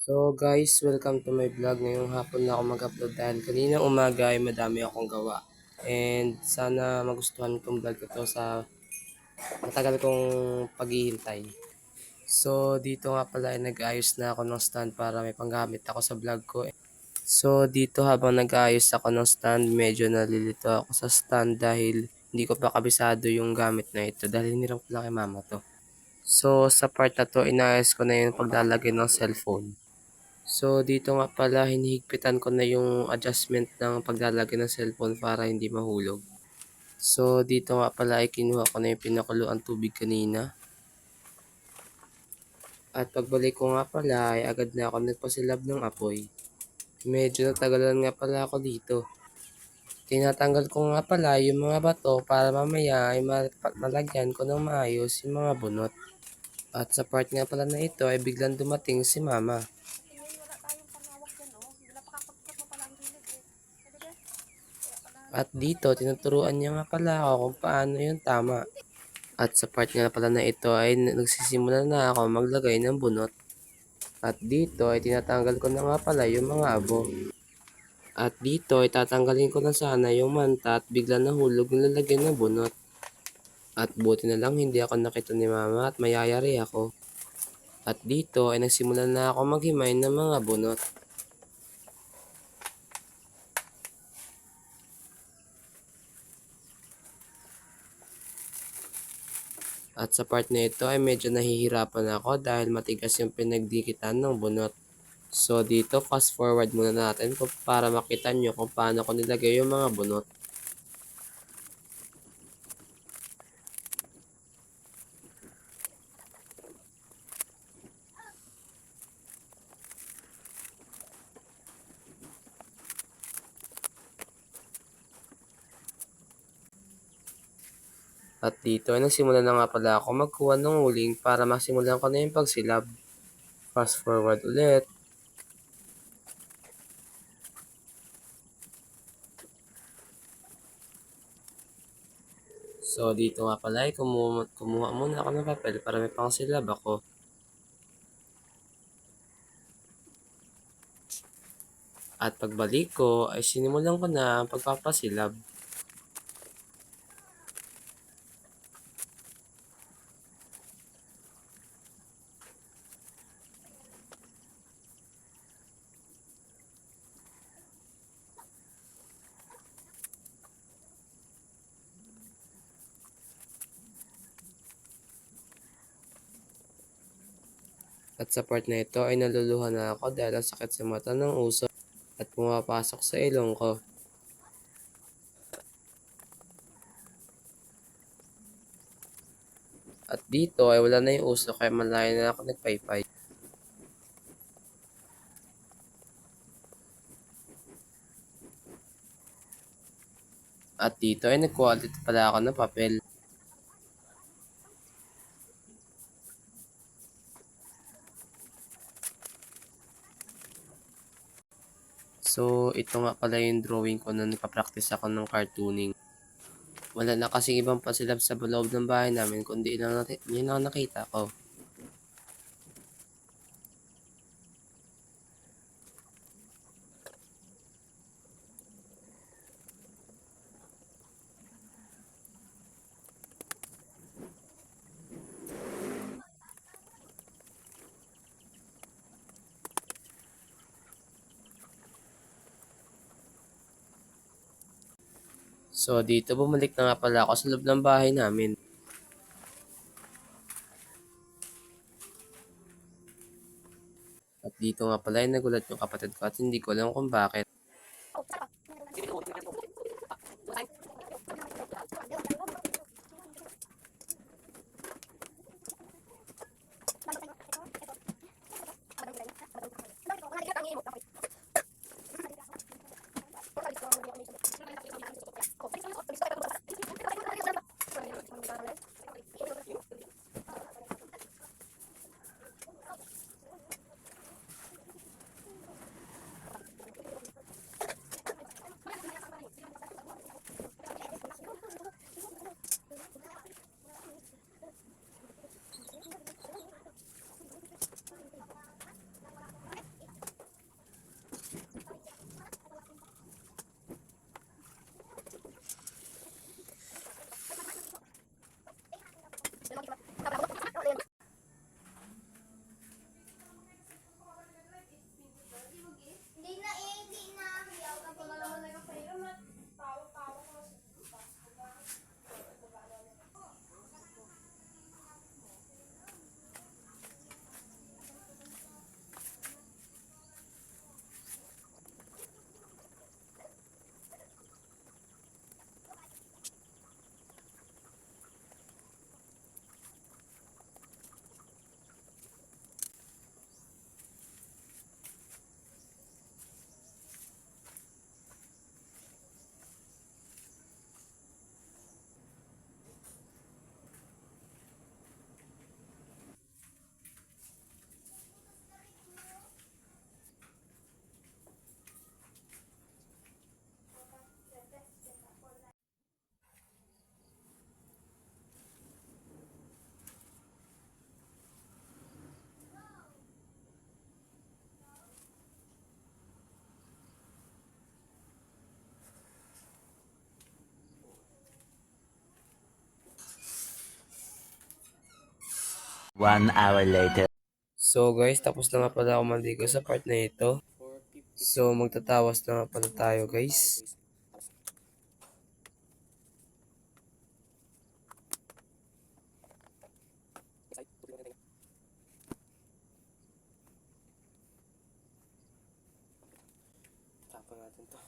So guys, welcome to my vlog. Ngayong hapon na ako mag-upload dahil kaninang umaga ay madami akong gawa. And sana magustuhan kong vlog ko to sa matagal kong paghihintay. So dito nga pala ay nag-ayos na ako ng stand para may panggamit ako sa vlog ko. So dito habang nag-ayos ako ng stand, medyo nalilito ako sa stand dahil hindi ko pa kabisado yung gamit na ito dahil hiniram ko lang kay mama to. So sa part na to, inayos ko na yung paglalagay ng cellphone. So, dito nga pala hinihigpitan ko na yung adjustment ng paglalagay ng cellphone para hindi mahulog. So, dito nga pala ay kinuha ko na yung pinakuluan tubig kanina. At pagbalik ko nga pala ay agad na ako nagpasilab ng apoy. Medyo natagalan nga pala ako dito. Tinatanggal ko nga pala yung mga bato para mamaya ay malagyan ko ng maayos yung mga bunot. At sa part nga pala na ito ay biglang dumating si mama. At dito, tinuturuan niya nga pala ako kung paano yung tama. At sa part nga pala na ito ay nagsisimula na ako maglagay ng bunot. At dito ay tinatanggal ko na nga pala yung mga abo. At dito ay tatanggalin ko na sana yung manta at bigla nahulog yung lalagyan ng bunot. At buti na lang hindi ako nakita ni mama at mayayari ako. At dito ay nagsimula na ako maghimay ng mga bunot. At sa part na ito ay medyo nahihirapan ako dahil matigas yung pinagdikitan ng bunot. So dito fast forward muna natin para makita nyo kung paano ko nilagay yung mga bunot. At dito ay nagsimula na nga pala ako magkuha ng uling para masimulan ko na yung pagsilab. Fast forward ulit. So dito nga pala ay kumuha muna ako ng papel para may pangsilab ako. At pagbalik ko ay sinimulan ko na ang pagpapasilab. At sa part na ito ay naluluha na ako dahil ang sakit sa mata ng uso at pumapasok sa ilong ko. At dito ay wala na yung uso kaya malayo na ako nagpaypay. At dito ay nagkuha ulit pala ako ng papel. So, ito nga pala yung drawing ko na nagpa-practice ako ng cartooning. Wala na kasing ibang pasilab sa loob ng bahay namin kundi yun lang nakita ko. So, dito bumalik na nga pala ako sa loob ng bahay namin. At dito nga pala ay nagulat yung kapatid ko at hindi ko alam kung bakit. 1 hour later. So guys, tapos na nga pala ako maligo sa part na ito. So magtatawas na nga pala tayo guys. Tapon natin to.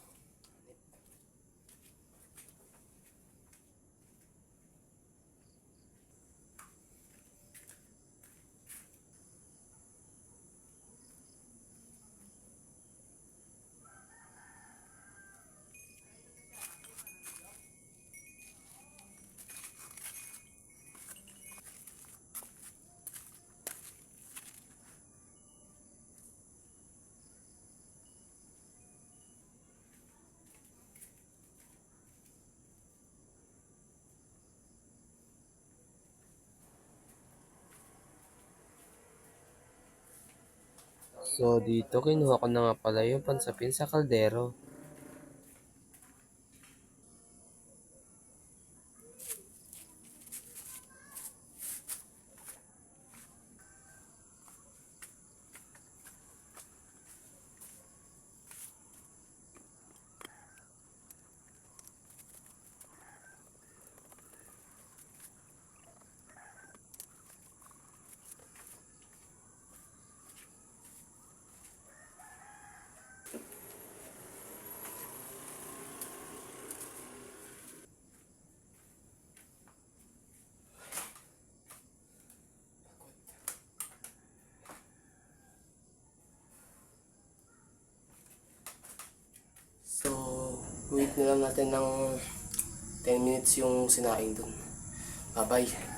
So dito kinuha ko na nga pala yung pansapin sa kaldero. So, wait na lang natin ng 10 minutes yung sinaing dun. Bye-bye.